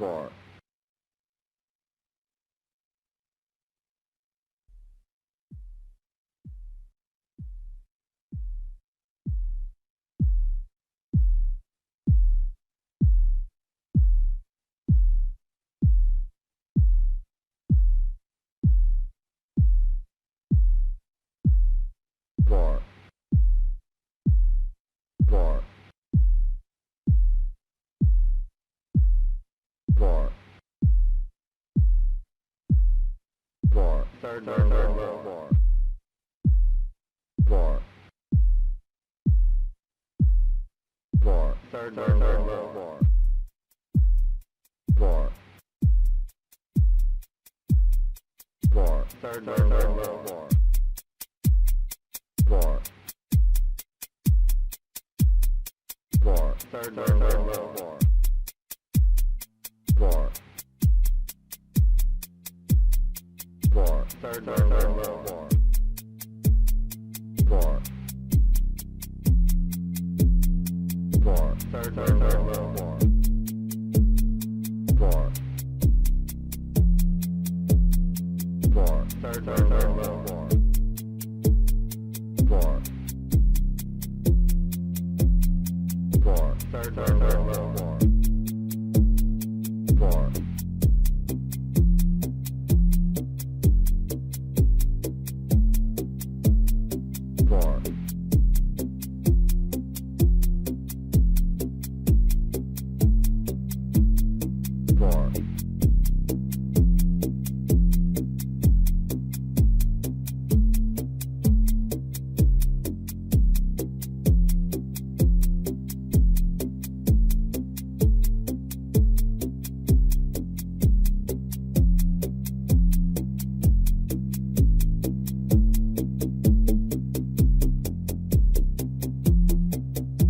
War. War. War. War. War. Third World War. War. War. Third World War. War. War. Third World War. War. War. Third World War. War. War. Third World War. War. War. Third World War. War. War. Third World War. War. War. Third World War. War. War. War.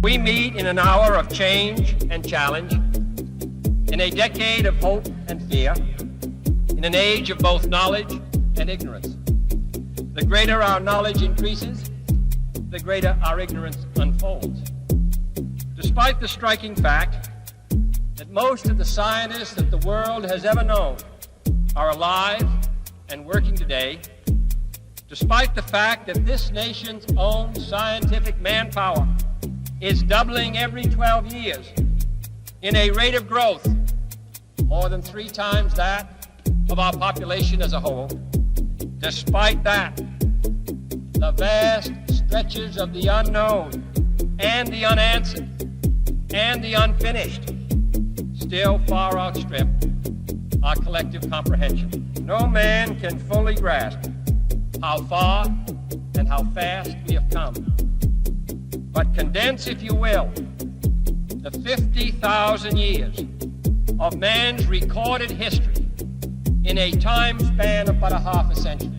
We meet in an hour of change and challenge, in a decade of hope and fear, in an age of both knowledge and ignorance. The greater our knowledge increases, the greater our ignorance unfolds. Despite the striking fact that most of the scientists that the world has ever known are alive and working today, despite the fact that this nation's own scientific manpower is doubling every 12 years in a rate of growth more than 3 times that of our population as a whole. Despite that, the vast stretches of the unknown and the unanswered and the unfinished still far outstrip our collective comprehension. No man can fully grasp how far and how fast we have come. But condense, if you will, the 50,000 years of man's recorded history in a time span of but a half a century.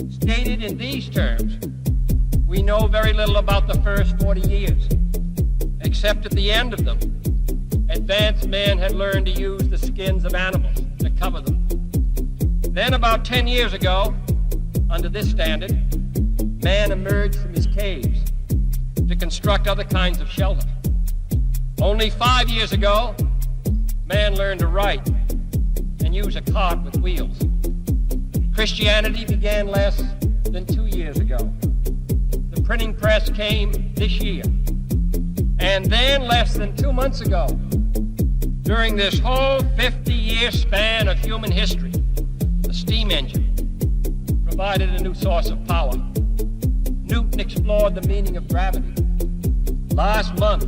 Stated in these terms, we know very little about the first 40 years, except at the end of them, advanced men had learned to use the skins of animals to cover them. Then about 10 years ago, under this standard, man emerged from his caves to construct other kinds of shelter. Only 5 years ago, man learned to write and use a cart with wheels. Christianity began less than 2 years ago. The printing press came this year. And then less than 2 months ago, during this whole 50-year span of human history, the steam engine provided a new source of power. Newton explored the meaning of gravity. Last month,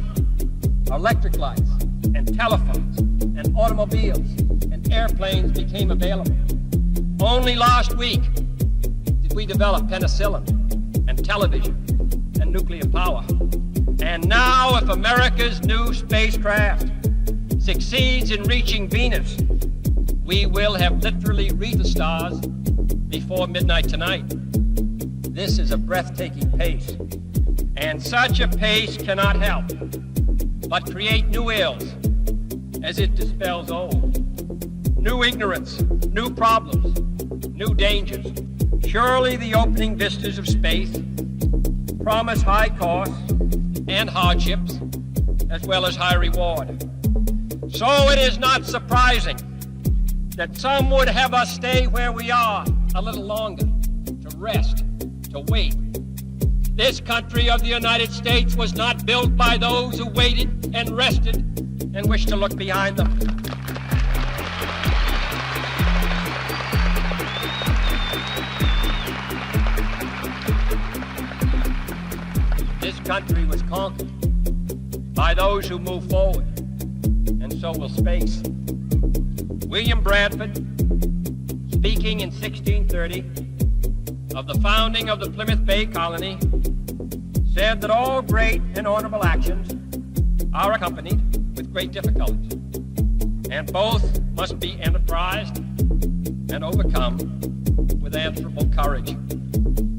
electric lights and telephones and automobiles and airplanes became available. Only last week did we develop penicillin and television and nuclear power. And now, if America's new spacecraft succeeds in reaching Venus, we will have literally reached the stars before midnight tonight. This is a breathtaking pace, and such a pace cannot help but create new ills as it dispels old. New ignorance, new problems, new dangers. Surely the opening vistas of space promise high costs and hardships, as well as high reward. So it is not surprising that some would have us stay where we are a little longer, to rest, to wait. This country of the United States was not built by those who waited and rested and wished to look behind them. This country was conquered by those who move forward, and so will space. William Bradford, speaking in 1630 of the founding of the Plymouth Bay Colony, said that all great and honorable actions are accompanied with great difficulties, and both must be enterprised and overcome with answerable courage.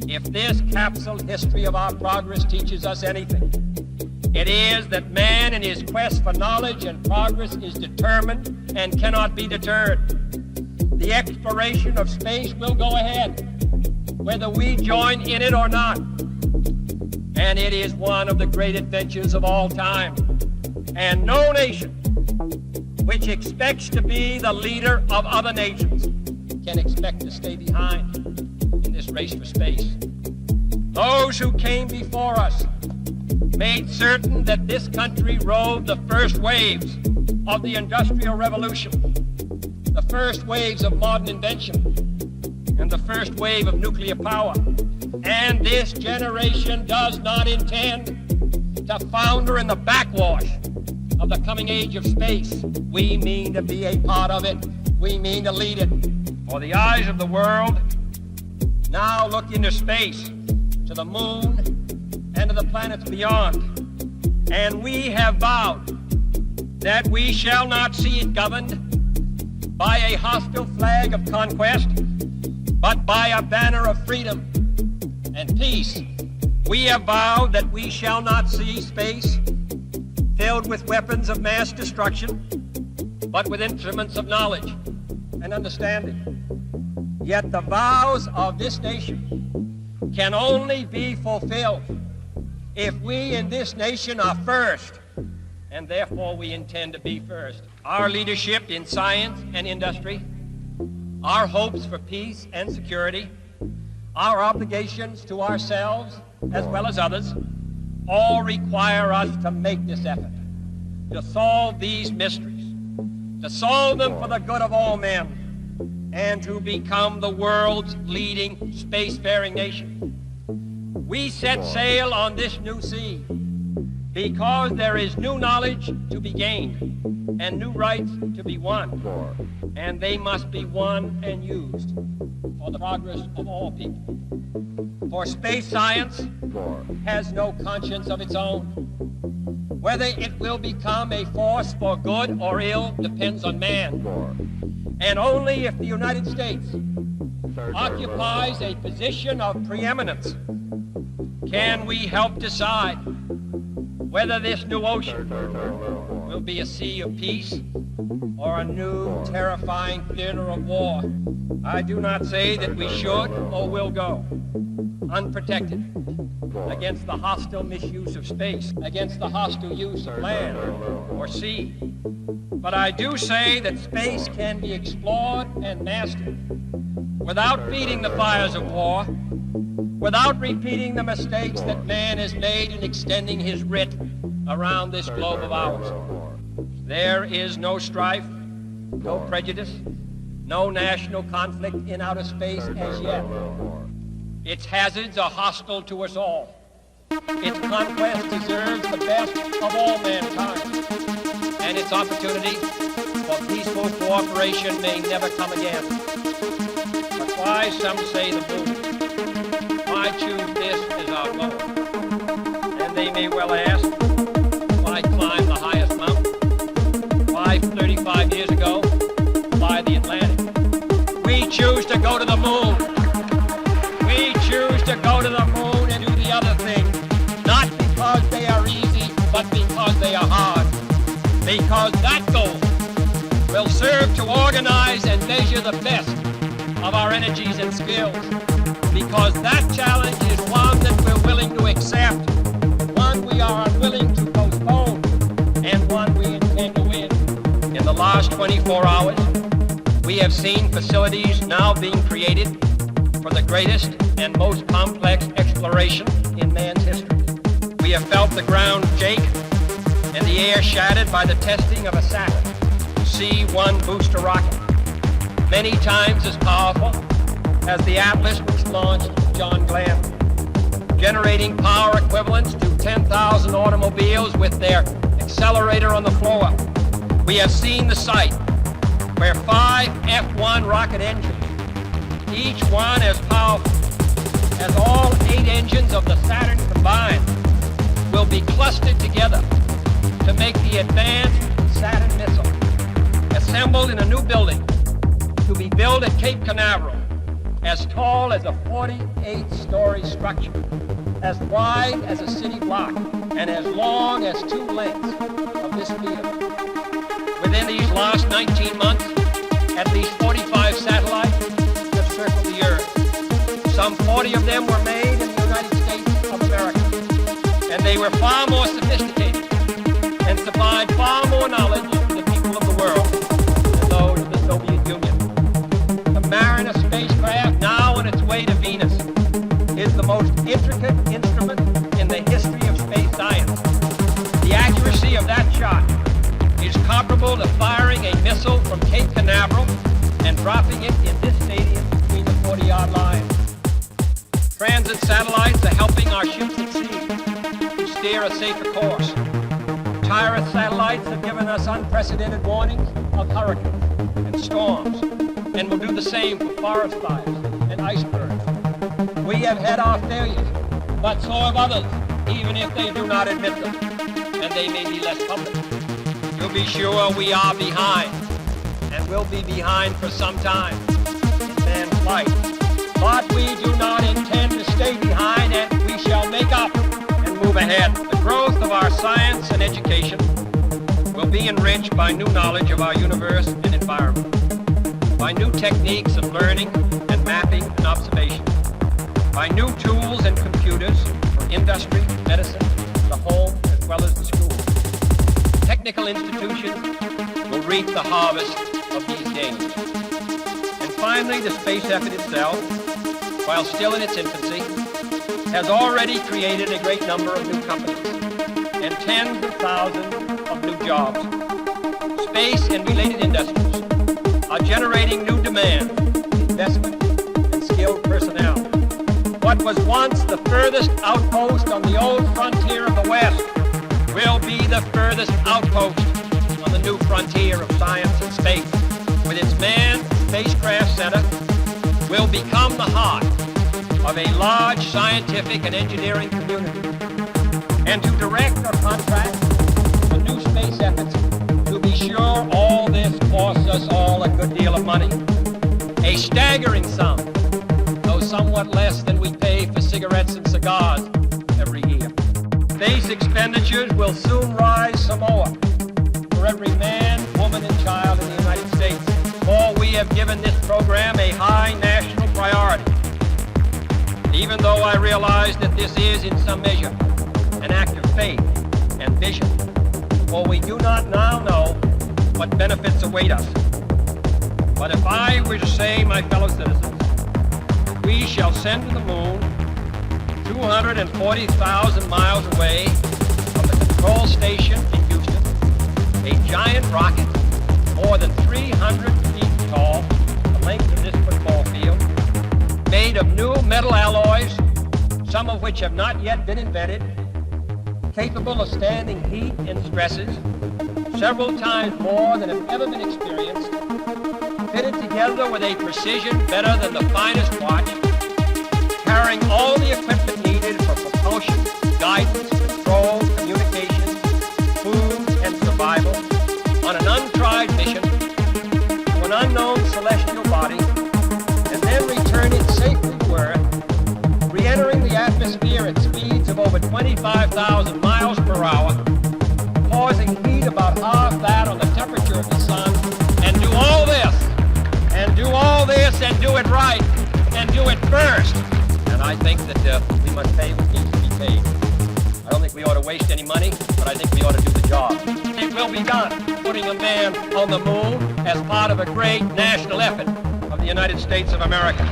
If this capsule history of our progress teaches us anything, it is that man in his quest for knowledge and progress is determined and cannot be deterred. The exploration of space will go ahead, whether we join in it or not. And it is one of the great adventures of all time. And no nation which expects to be the leader of other nations can expect to stay behind in this race for space. Those who came before us made certain that this country rode the first waves of the Industrial Revolution, the first waves of modern invention, and the first wave of nuclear power. And this generation does not intend to founder in the backwash of the coming age of space. We mean to be a part of it. We mean to lead it. For the eyes of the world now look into space, to the moon, and to the planets beyond. And we have vowed that we shall not see it governed by a hostile flag of conquest, but by a banner of freedom and peace. We have vowed that we shall not see space filled with weapons of mass destruction, but with instruments of knowledge and understanding. Yet the vows of this nation can only be fulfilled if we in this nation are first, and therefore we intend to be first. Our leadership in science and industry, our hopes for peace and security, our obligations to ourselves as well as others, all require us to make this effort, to solve these mysteries, to solve them for the good of all men, and to become the world's leading spacefaring nation. We set sail on this new sea because there is new knowledge to be gained and new rights to be won, and they must be won and used for the progress of all people. For space science has no conscience of its own. Whether it will become a force for good or ill depends on man. And only if the United States occupies a position of preeminence can we help decide whether this new ocean will be a sea of peace or a new terrifying theater of war. I do not say that we should or will go unprotected against the hostile misuse of space, against the hostile use of land or sea. But I do say that space can be explored and mastered without feeding the fires of war, without repeating the mistakes that man has made in extending his writ around this globe of ours. There is no strife, no prejudice, no national conflict in outer space as yet. Its hazards are hostile to us all. Its conquest deserves the best of all mankind, and its opportunity for peaceful cooperation may never come again. But why, some say, the moon? Why choose this as our goal? And they may well ask, why climb the highest mountain? Why 35 years ago fly the Atlantic? We choose to go to the moon. We choose to go to the moon and do the other things, not because they are easy, but because they are hard. Because that goal will serve to organize and measure the best of our energies and skills. Because that challenge is one that we're willing to accept, one we are unwilling to postpone, and one we intend to win. have seen facilities now being created for the greatest and most complex exploration in man's history. We have felt the ground shake and the air shattered by the testing of a Saturn C-1 booster rocket, many times as powerful as the Atlas which launched John Glenn, generating power equivalents to 10,000 automobiles with their accelerator on the floor. We have seen the site where 5 F-1 rocket engines, each one as powerful as all 8 engines of the Saturn combined, will be clustered together to make the advanced Saturn missile, assembled in a new building to be built at Cape Canaveral, as tall as a 48-story structure, as wide as a city block, and as long as 2 lengths of this field. Within these last 19 months, at least 45 satellites have circled the Earth. Some 40 of them were made in the United States of America, and they were far more sophisticated and supplied far more knowledge to the people of the world than those of the Soviet Union. The Mariner spacecraft, now on its way to Venus, is the most intricate instrument in the history of space science. The accuracy of that shot is comparable to firing a missile from Cape Canaveral and dropping it in this stadium between the 40-yard lines. Transit satellites are helping our ships succeed to steer a safer course. Tireless satellites have given us unprecedented warnings of hurricanes and storms, and will do the same for forest fires and icebergs. We have had our failures, but so have others, even if they do not admit them, and they may be less public. You'll be sure we are behind, and will be behind for some time in man's flight. But we do not intend to stay behind, and we shall make up and move ahead. The growth of our science and education will be enriched by new knowledge of our universe and environment, by new techniques of learning and mapping and observation, by new tools and computers for industry, medicine, the home, as well as the school. Technical institutions will reap the harvest of these gains. And finally, the space effort itself, while still in its infancy, has already created a great number of new companies and tens of thousands of new jobs. Space and related industries are generating new demand, investment, and skilled personnel. What was once the furthest outpost on the old frontier of the West will be the furthest outpost on the new frontier of science and space. With its manned spacecraft center, will become the heart of a large scientific and engineering community. And to direct or contract the new space efforts, to be sure all this costs us all a good deal of money. A staggering sum, though somewhat less than we pay for cigarettes and cigars every year. Space expenditures will soon rise some more for every man, woman, and child in the United States. For we have given this program a high national priority. Even though I realize that this is, in some measure, an act of faith and vision, for we do not now know what benefits await us. But if I were to say, my fellow citizens, we shall send to the moon 240,000 miles away from the control station in Houston, a giant rocket more than 300 feet tall, the length of this football field, made of new metal alloys, some of which have not yet been invented, capable of standing heat and stresses, several times more than have ever been experienced, fitted together with a precision better than the finest watch, carrying all the equipment needed for propulsion, guidance, control, communication, food, and survival on an untried mission to an unknown celestial body, and then return it safely to Earth, re-entering the atmosphere at speeds of over 25,000 miles per hour, causing heat about half that on the temperature of the sun, and do all this, and do all this, and do it right, and do it first. And I think that we must pay what needs to be paid. I don't think we ought to waste any money, but I think we ought to do the job. it will be done, putting a man on the moon as part of a great national effort of the United States of America.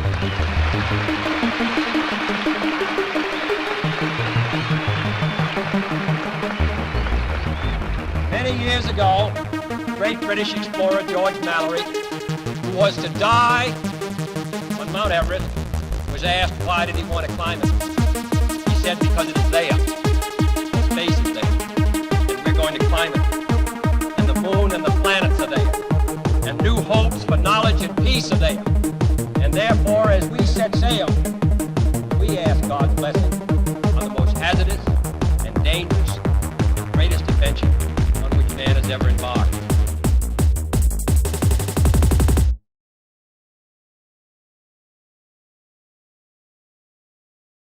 Many years ago, the great British explorer George Mallory, who was to die on Mount Everest, was asked why did he want to climb it. He said because it is there. Space is there. And we're going to climb it. And the moon and the planets are there. And new hopes for knowledge and peace are there. And therefore, as we set sail, we ask God's blessing on the most hazardous and dangerous, greatest adventure on which man has ever embarked.